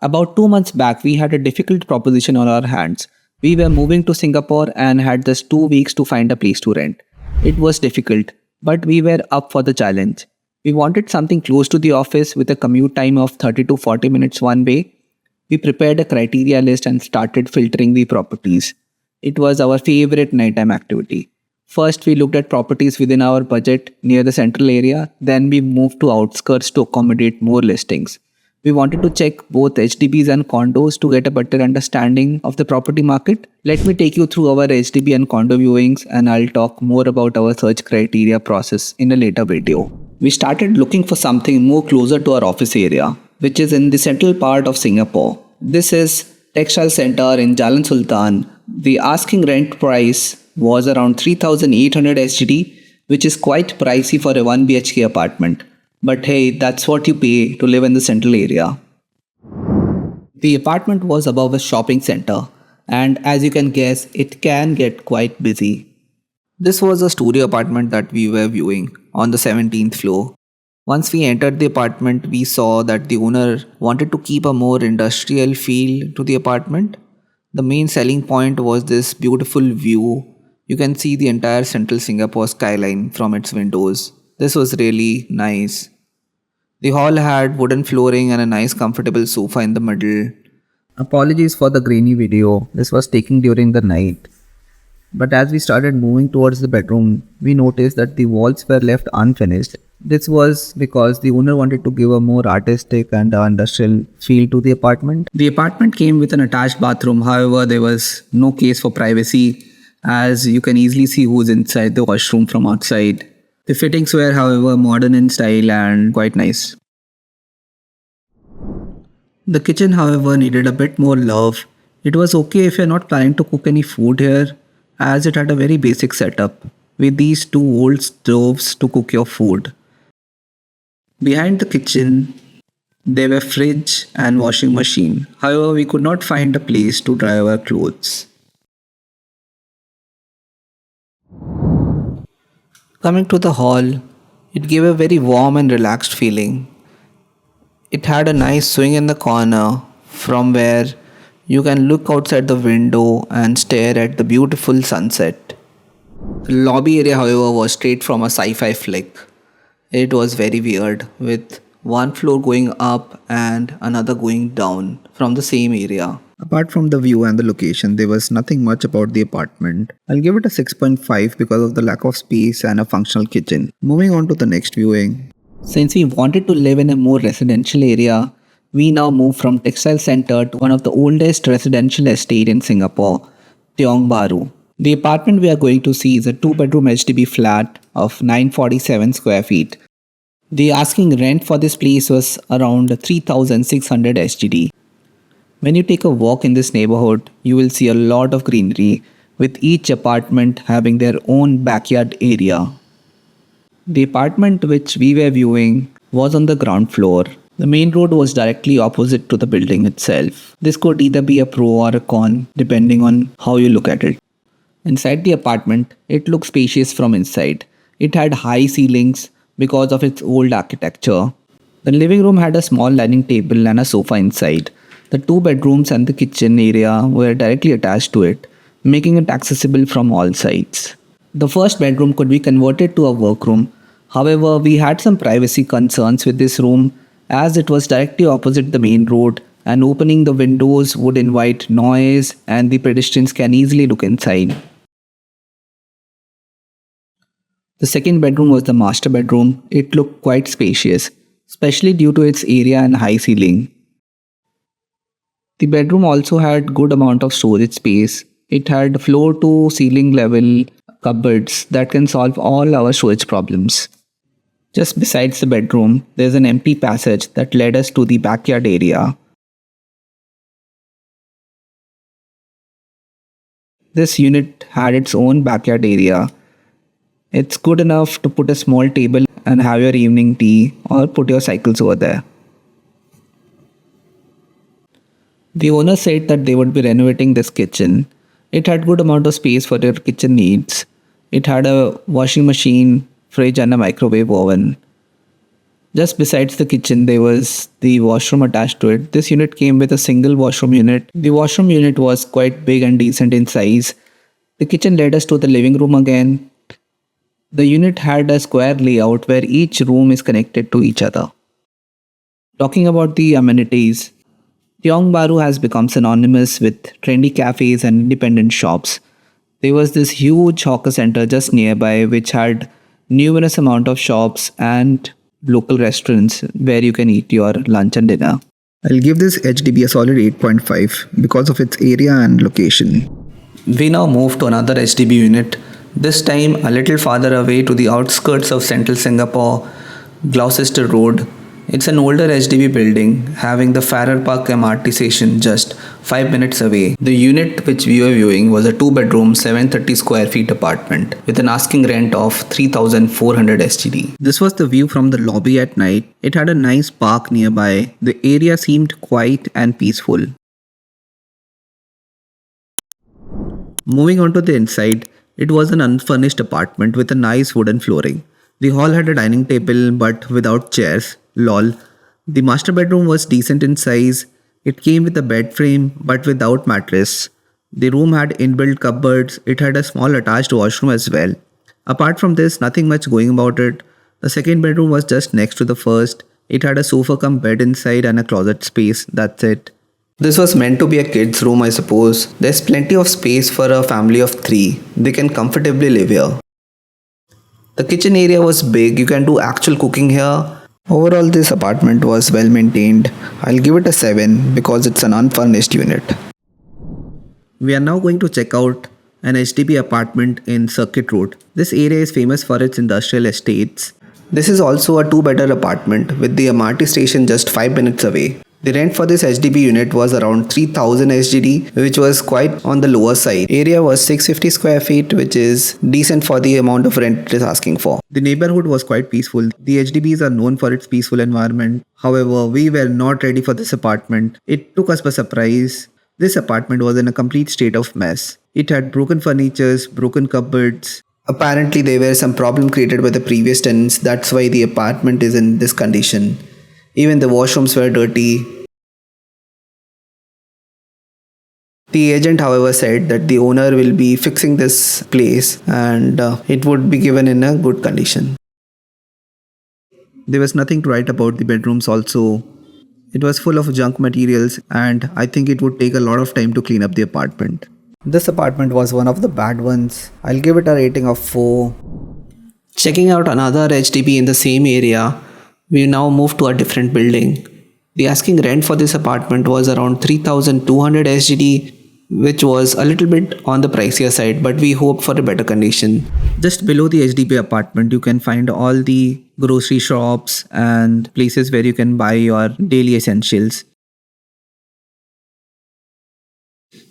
About 2 months back, we had a difficult proposition on our hands. We were moving to Singapore and had just 2 weeks to find a place to rent. It was difficult, but we were up for the challenge. We wanted something close to the office with a commute time of 30 to 40 minutes one way. We prepared a criteria list and started filtering the properties. It was our favorite nighttime activity. First, we looked at properties within our budget near the central area, then we moved to outskirts to accommodate more listings. We wanted to check both HDBs and condos to get a better understanding of the property market. Let me take you through our HDB and condo viewings, and I'll talk more about our search criteria process in a later video. We started looking for something more closer to our office area, which is in the central part of Singapore. This is Textile Center in Jalan Sultan. The asking rent price was around 3,800 SGD, which is quite pricey for a 1 BHK apartment. But hey, that's what you pay to live in the central area. The apartment was above a shopping center, and as you can guess, it can get quite busy. This was a studio apartment that we were viewing on the 17th floor. Once we entered the apartment, we saw that the owner wanted to keep a more industrial feel to the apartment. The main selling point was this beautiful view. You can see the entire central Singapore skyline from its windows. This was really nice. The hall had wooden flooring and a nice comfortable sofa in the middle. Apologies for the grainy video. This was taken during the night. But as we started moving towards the bedroom, we noticed that the walls were left unfinished. This was because the owner wanted to give a more artistic and industrial feel to the apartment. The apartment came with an attached bathroom. However, there was no case for privacy, as you can easily see who's inside the washroom from outside. The fittings were, however, modern in style and quite nice. The kitchen, however, needed a bit more love. It was okay if you're not planning to cook any food here, as it had a very basic setup with these two old stoves to cook your food. Behind the kitchen, there were fridge and washing machine. However, we could not find a place to dry our clothes. Coming to the hall, it gave a very warm and relaxed feeling. It had a nice swing in the corner from where you can look outside the window and stare at the beautiful sunset. The lobby area, however, was straight from a sci-fi flick. It was very weird, with one floor going up and another going down from the same area. Apart from the view and the location, there was nothing much about the apartment. I'll give it a 6.5 because of the lack of space and a functional kitchen. Moving on to the next viewing. Since we wanted to live in a more residential area, we now moved from Textile Center to one of the oldest residential estate in Singapore, Tiong Bahru. The apartment we are going to see is a 2-bedroom HDB flat of 947 square feet. The asking rent for this place was around 3,600 SGD. When you take a walk in this neighborhood, you will see a lot of greenery, with each apartment having their own backyard area. The apartment which we were viewing was on the ground floor. The main road was directly opposite to the building itself. This could either be a pro or a con depending on how you look at it. Inside the apartment, it looked spacious from inside. It had high ceilings because of its old architecture. The living room had a small dining table and a sofa inside. The 2 bedrooms and the kitchen area were directly attached to it, making it accessible from all sides. The first bedroom could be converted to a workroom. However, we had some privacy concerns with this room, as it was directly opposite the main road, and opening the windows would invite noise and the pedestrians can easily look inside. The second bedroom was the master bedroom. It looked quite spacious, especially due to its area and high ceiling. The bedroom also had good amount of storage space. It had floor to ceiling level cupboards that can solve all our storage problems. Just besides the bedroom, there's an empty passage that led us to the backyard area. This unit had its own backyard area. It's good enough to put a small table and have your evening tea or put your cycles over there. The owner said that they would be renovating this kitchen. It had good amount of space for your kitchen needs. It had a washing machine, fridge and a microwave oven. Just besides the kitchen, there was the washroom attached to it. This unit came with a single washroom unit. The washroom unit was quite big and decent in size. The kitchen led us to the living room again. The unit had a square layout where each room is connected to each other. Talking about the amenities, Tiong Bahru has become synonymous with trendy cafes and independent shops. There was this huge hawker center just nearby which had numerous amount of shops and local restaurants where you can eat your lunch and dinner. I'll give this HDB a solid 8.5 because of its area and location. We now move to another HDB unit, this time a little farther away to the outskirts of central Singapore, Gloucester Road. It's an older HDB building having the Farrer Park MRT station just 5 minutes away. The unit which we were viewing was a 2-bedroom, 730 square feet apartment with an asking rent of 3,400 SGD. This was the view from the lobby at night. It had a nice park nearby. The area seemed quiet and peaceful. Moving on to the inside, it was an unfurnished apartment with a nice wooden flooring. The hall had a dining table but without chairs. Lol. The master bedroom was decent in size. It came with a bed frame but without mattress. The room had inbuilt cupboards. It had a small attached washroom as well. Apart from this, nothing much going about it. The second bedroom was just next to the first. It had a sofa cum bed inside and a closet space. That's it. This was meant to be a kid's room, I suppose. There's plenty of space for a family of 3. They can comfortably live here. The kitchen area was big. You can do actual cooking here. Overall, this apartment was well maintained. I'll give it a 7 because it's an unfurnished unit. We are now going to check out an HDB apartment in Circuit Road. This area is famous for its industrial estates. This is also a 2-bedder apartment with the MRT station just 5 minutes away. The rent for this HDB unit was around 3000 SGD, which was quite on the lower side. Area was 650 square feet, which is decent for the amount of rent it is asking for. The neighborhood was quite peaceful. The HDBs are known for its peaceful environment. However, we were not ready for this apartment. It took us by surprise. This apartment was in a complete state of mess. It had broken furnitures, broken cupboards. Apparently, there were some problem created by the previous tenants. That's why the apartment is in this condition. Even the washrooms were dirty. The agent, however, said that the owner will be fixing this place and it would be given in a good condition. There was nothing to write about the bedrooms also. It was full of junk materials and I think it would take a lot of time to clean up the apartment. This apartment was one of the bad ones. I'll give it a rating of 4. Checking out another HDB in the same area, we now move to a different building. The asking rent for this apartment was around 3,200 SGD, which was a little bit on the pricier side, but we hoped for a better condition. Just below the HDB apartment, you can find all the grocery shops and places where you can buy your daily essentials.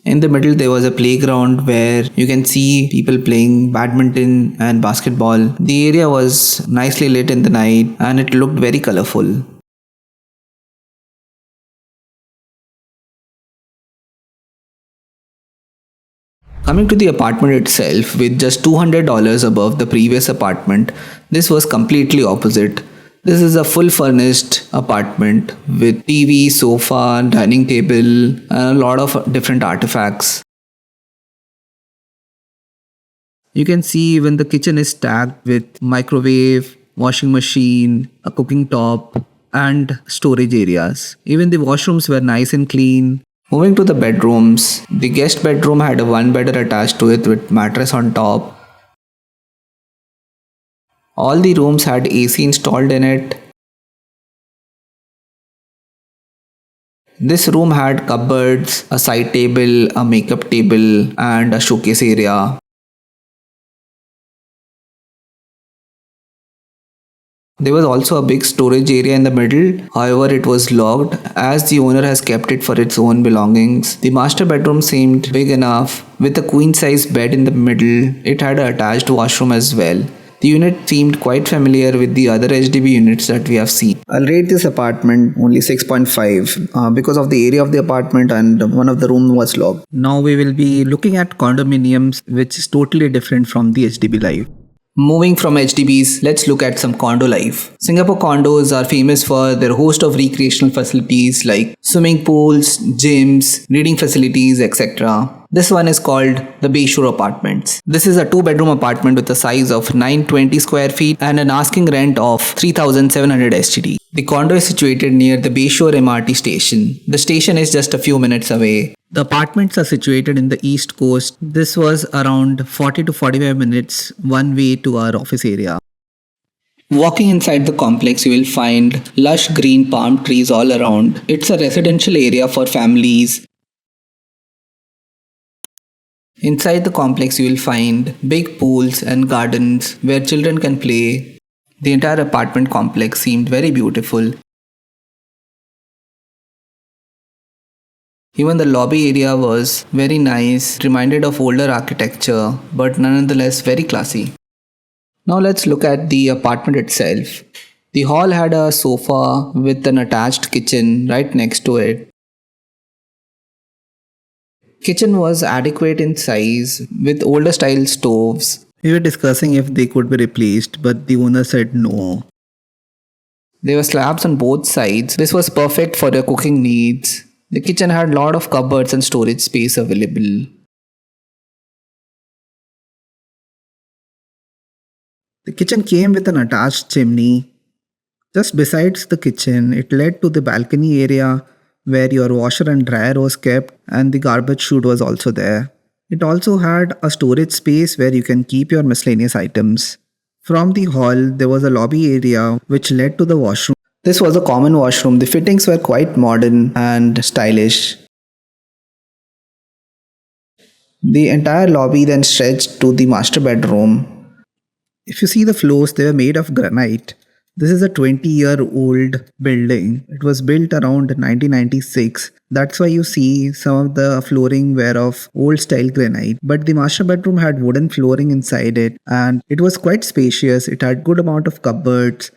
In the middle, there was a playground where you can see people playing badminton and basketball. The area was nicely lit in the night and it looked very colorful. Coming to the apartment itself, with just $200 above the previous apartment, this was completely opposite. This is a full furnished apartment with TV, sofa, dining table, and a lot of different artifacts. You can see even the kitchen is stacked with microwave, washing machine, a cooking top, and storage areas. Even the washrooms were nice and clean. Moving to the bedrooms, the guest bedroom had a 1-bedder attached to it with mattress on top. All the rooms had AC installed in it. This room had cupboards, a side table, a makeup table, and a showcase area. There was also a big storage area in the middle, however it was locked as the owner has kept it for its own belongings. The master bedroom seemed big enough with a queen size bed in the middle. It had an attached washroom as well. The unit seemed quite familiar with the other HDB units that we have seen. I'll rate this apartment only 6.5 because of the area of the apartment and one of the rooms was locked. Now we will be looking at condominiums, which is totally different from the HDB life. Moving from HDBs, let's look at some condo life. Singapore condos are famous for their host of recreational facilities like swimming pools, gyms, reading facilities, etc. This one is called the Bayshore apartments. This is a 2-bedroom apartment with a size of 920 square feet and an asking rent of 3700 SGD. The condo is situated near the Bayshore MRT station. The station is just a few minutes away. The apartments are situated in the east coast. This was around 40 to 45 minutes one way to our office area. Walking inside the complex, you will find lush green palm trees all around. It's a residential area for families. Inside the complex, you will find big pools and gardens where children can play. The entire apartment complex seemed very beautiful. Even the lobby area was very nice, reminded of older architecture, but nonetheless very classy. Now let's look at the apartment itself. The hall had a sofa with an attached kitchen right next to it. Kitchen was adequate in size with older style stoves. We were discussing if they could be replaced, but the owner said no. There were slabs on both sides. This was perfect for your cooking needs. The kitchen had a lot of cupboards and storage space available. The kitchen came with an attached chimney. Just besides the kitchen, it led to the balcony area where your washer and dryer was kept, and the garbage chute was also there. It also had a storage space where you can keep your miscellaneous items. From the hall, there was a lobby area which led to the washroom. This was a common washroom. The fittings were quite modern and stylish. The entire lobby then stretched to the master bedroom. If you see the floors, they were made of granite. This is a 20-year-old building. It was built around 1996. That's why you see some of the flooring were of old style granite. But the master bedroom had wooden flooring inside it, and it was quite spacious. It had good amount of cupboards.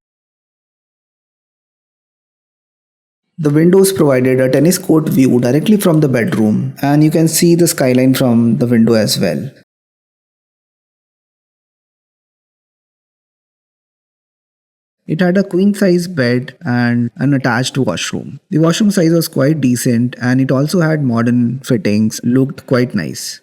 The windows provided a tennis court view directly from the bedroom, and you can see the skyline from the window as well. It had a queen size bed and an attached washroom. The washroom size was quite decent, and it also had modern fittings, looked quite nice.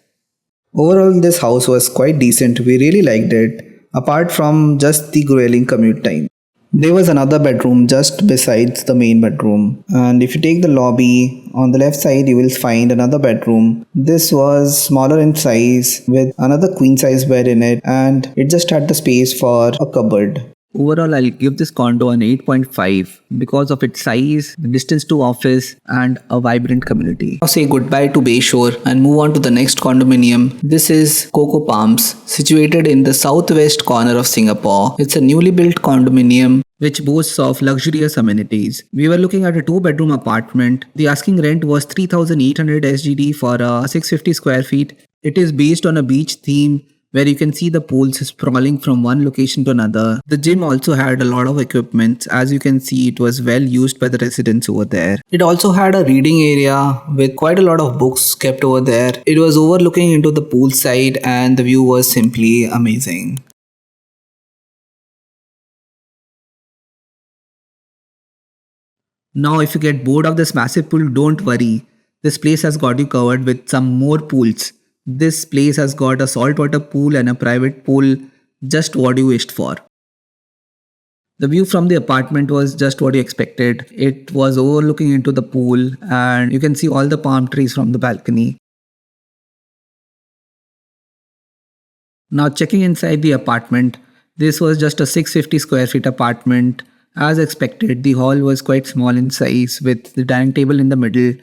Overall, this house was quite decent. We really liked it, apart from just the grueling commute time. There was another bedroom just besides the main bedroom, and if you take the lobby, on the left side you will find another bedroom. This was smaller in size with another queen size bed in it, and it just had the space for a cupboard. Overall, I'll give this condo an 8.5 because of its size, the distance to office, and a vibrant community. Now say goodbye to Bayshore and move on to the next condominium. This is Coco Palms, situated in the southwest corner of Singapore. It's a newly built condominium which boasts of luxurious amenities. We were looking at a 2-bedroom apartment. The asking rent was 3,800 SGD for a 650 square feet. It is based on a beach theme where you can see the pools sprawling from one location to another. The gym also had a lot of equipment. As you can see, it was well used by the residents over there. It also had a reading area with quite a lot of books kept over there. It was overlooking into the poolside and the view was simply amazing. Now, if you get bored of this massive pool, don't worry. This place has got you covered with some more pools. This place has got a saltwater pool and a private pool, just what you wished for. The view from the apartment was just what you expected. It was overlooking into the pool, and you can see all the palm trees from the balcony. Now checking inside the apartment, this was just a 650 square feet apartment. As expected, the hall was quite small in size with the dining table in the middle.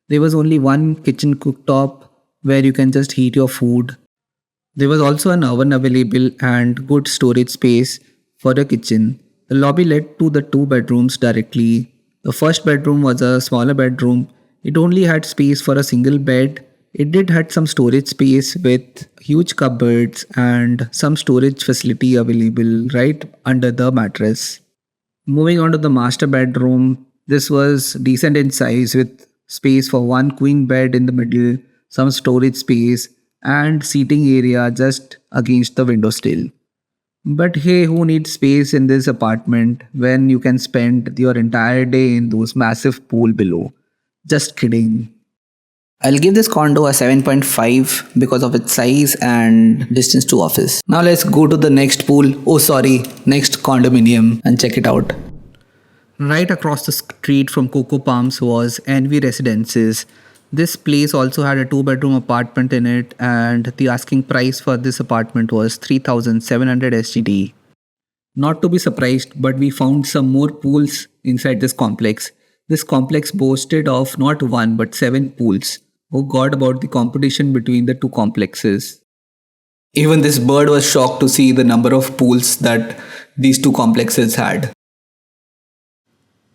There was only one kitchen cooktop where you can just heat your food. There was also an oven available and good storage space for the kitchen. The lobby led to the 2 bedrooms directly. The first bedroom was a smaller bedroom. It only had space for a single bed. It did had some storage space with huge cupboards and some storage facility available right under the mattress. Moving on to the master bedroom, this was decent in size with space for one queen bed in the middle, some storage space, and seating area just against the window sill. But hey, who needs space in this apartment when you can spend your entire day in those massive pool below? Just kidding. I'll give this condo a 7.5 because of its size and distance to office. Now let's go to the next pool. Oh, sorry, next condominium and check it out. Right across the street from Coco Palms was NV Residences. This place also had a 2 bedroom apartment in it, and the asking price for this apartment was 3,700 SGD. Not to be surprised, but we found some more pools inside this complex. This complex boasted of not one but 7 pools. Oh god, about the competition between the two complexes. Even this bird was shocked to see the number of pools that these two complexes had.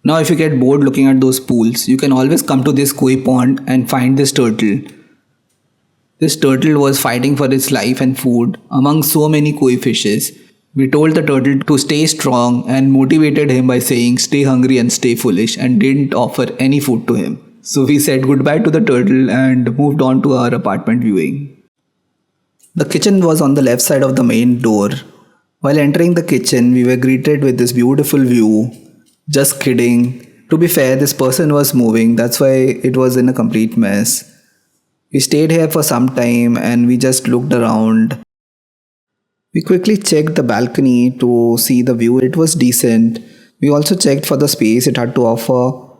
Now, if you get bored looking at those pools, you can always come to this koi pond and find this turtle. This turtle was fighting for its life and food among so many koi fishes. We told the turtle to stay strong and motivated him by saying stay hungry and stay foolish, and didn't offer any food to him. So we said goodbye to the turtle and moved on to our apartment viewing. The kitchen was on the left side of the main door. While entering the kitchen, we were greeted with this beautiful view. Just kidding. To be fair, this person was moving, that's why it was in a complete mess. We stayed here for some time and we just looked around. We quickly checked the balcony to see the view. It was decent. We also checked for the space it had to offer.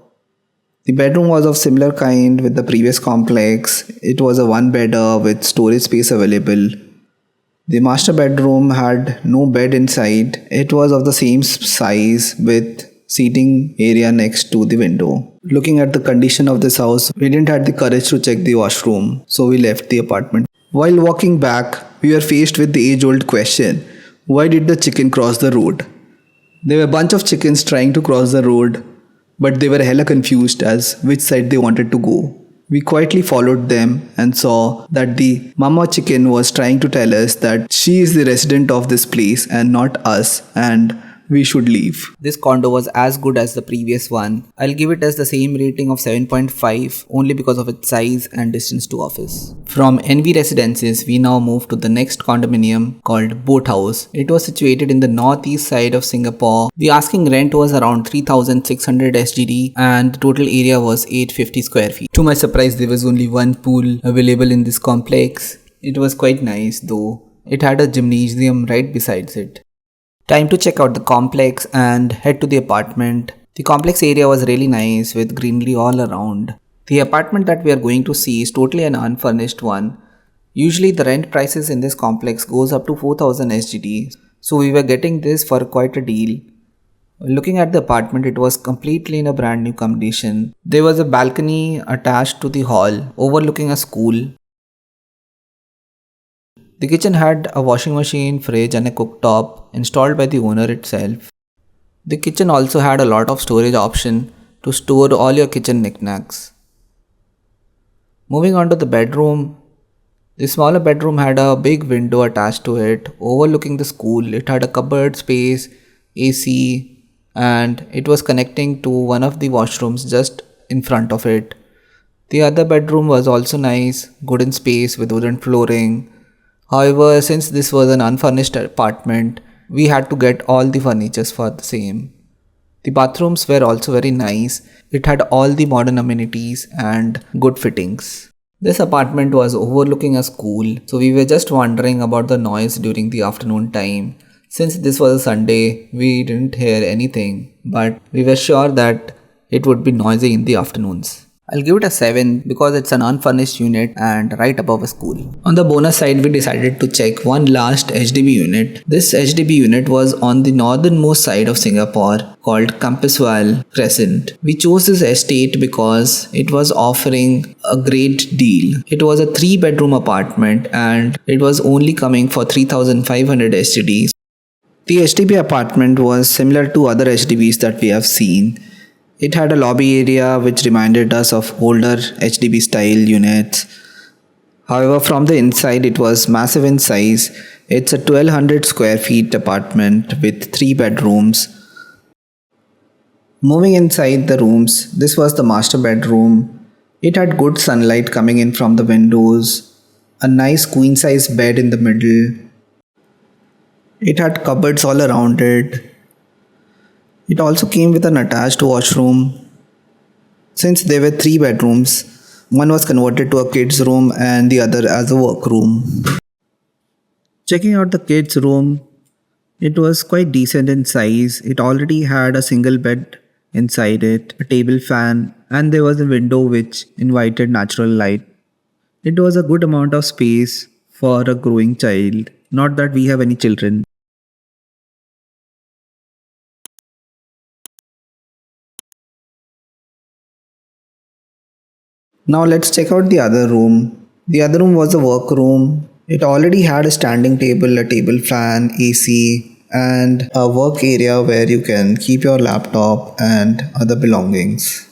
The bedroom was of similar kind with the previous complex. It was a one-bedder with storage space available. The master bedroom had no bed inside. It was of the same size with seating area next to the window. Looking at the condition of this house, we didn't have the courage to check the washroom, so we left the apartment. While walking back, we were faced with the age-old question, why did the chicken cross the road? There were a bunch of chickens trying to cross the road, but they were hella confused as which side they wanted to go. We quietly followed them and saw that the mama chicken was trying to tell us that she is the resident of this place and not us, and we should leave. This condo was as good as the previous one. I'll give it as the same rating of 7.5 only because of its size and distance to office. From NV Residences, we now move to the next condominium called Boathouse. It was situated in the northeast side of Singapore. The asking rent was around 3,600 SGD and the total area was 850 square feet. To my surprise, there was only one pool available in this complex. It was quite nice though. It had a gymnasium right besides it. Time to check out the complex and head to the apartment. The complex area was really nice with greenery all around. The apartment that we are going to see is totally an unfurnished one. Usually the rent prices in this complex goes up to 4,000 SGD. So we were getting this for quite a deal. Looking at the apartment, it was completely in a brand new condition. There was a balcony attached to the hall overlooking a school. The kitchen had a washing machine, fridge and a cooktop installed by the owner itself. The kitchen also had a lot of storage option to store all your kitchen knickknacks. Moving on to the bedroom. The smaller bedroom had a big window attached to it overlooking the school. It had a cupboard space, AC, and it was connecting to one of the washrooms just in front of it. The other bedroom was also nice, good in space with wooden flooring. However, since this was an unfurnished apartment, we had to get all the furnitures for the same. The bathrooms were also very nice. It had all the modern amenities and good fittings. This apartment was overlooking a school, so we were just wondering about the noise during the afternoon time. Since this was a Sunday, we didn't hear anything, but we were sure that it would be noisy in the afternoons. I'll give it a 7 because it's an unfurnished unit and right above a school. On the bonus side, we decided to check one last HDB unit. This HDB unit was on the northernmost side of Singapore called Compassvale Crescent. We chose this estate because it was offering a great deal. It was a 3-bedroom apartment and it was only coming for 3,500 SGD. The HDB apartment was similar to other HDBs that we have seen. It had a lobby area which reminded us of older HDB style units. However, from the inside it was massive in size. It's a 1200 square feet apartment with 3 bedrooms. Moving inside the rooms, this was the master bedroom. It had good sunlight coming in from the windows, a nice queen size bed in the middle. It had cupboards all around it. It also came with an attached washroom. Since there were three bedrooms, one was converted to a kids' room and the other as a workroom. Checking out the kids' room, it was quite decent in size. It already had a single bed inside it, a table fan, and there was a window which invited natural light. It was a good amount of space for a growing child. Not that we have any children. Now let's check out the other room. The other room was a workroom. It already had a standing table, a table fan, AC, and a work area where you can keep your laptop and other belongings.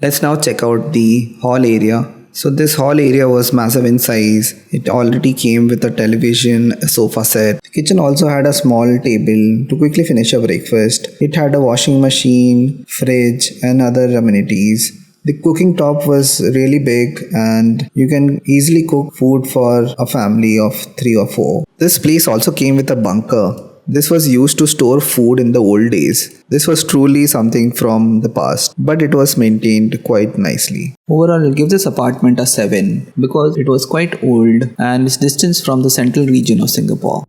Let's now check out the hall area. So this hall area was massive in size. It already came with a television, a sofa set. The kitchen also had a small table to quickly finish a breakfast. It had a washing machine, fridge, and other amenities. The cooking top was really big and you can easily cook food for a family of 3 or 4. This place also came with a bunker. This was used to store food in the old days. This was truly something from the past, but it was maintained quite nicely. Overall, I'll give this apartment a 7 because it was quite old and its distance from the central region of Singapore.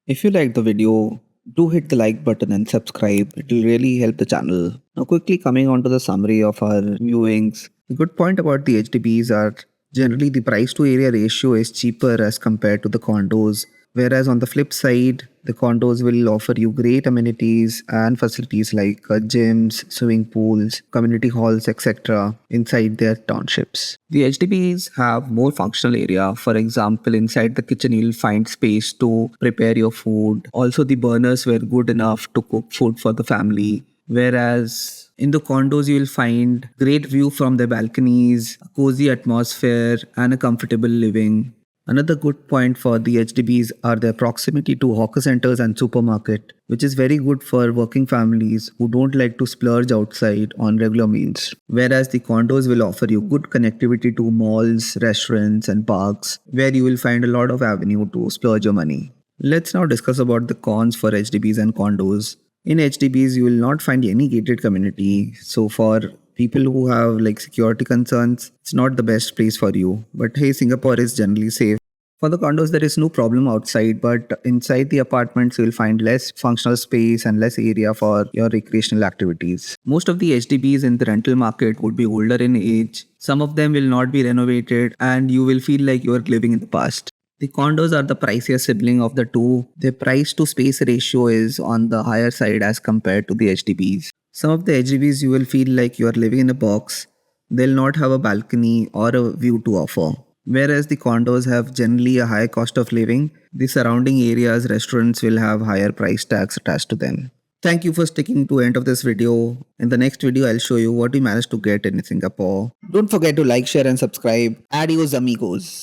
If you liked the video, do hit the like button and subscribe. It will really help the channel. Now, quickly coming on to the summary of our viewings. The good point about the HDBs are generally the price to area ratio is cheaper as compared to the condos. Whereas on the flip side, the condos will offer you great amenities and facilities like gyms, swimming pools, community halls, etc. inside their townships. The HDBs have more functional area. For example, inside the kitchen, you'll find space to prepare your food. Also, the burners were good enough to cook food for the family. Whereas in the condos, you will find great view from the balconies, a cozy atmosphere, and a comfortable living. Another good point for the HDBs are their proximity to hawker centers and supermarket, which is very good for working families who don't like to splurge outside on regular meals. Whereas the condos will offer you good connectivity to malls, restaurants, and parks, where you will find a lot of avenue to splurge your money. Let's now discuss about the cons for HDBs and condos. In HDBs, you will not find any gated community. So for people who have like security concerns, it's not the best place for you. But hey, Singapore is generally safe. For the condos, there is no problem outside, but inside the apartments, you will find less functional space and less area for your recreational activities. Most of the HDBs in the rental market would be older in age. Some of them will not be renovated, and you will feel like you are living in the past. The condos are the pricier sibling of the two. Their price to space ratio is on the higher side as compared to the HDBs. Some of the HDBs you will feel like you are living in a box. They'll not have a balcony or a view to offer. Whereas the condos have generally a high cost of living, the surrounding areas, restaurants will have higher price tags attached to them. Thank you for sticking to end of this video. In the next video, I'll show you what we managed to get in Singapore. Don't forget to like, share and subscribe. Adios amigos.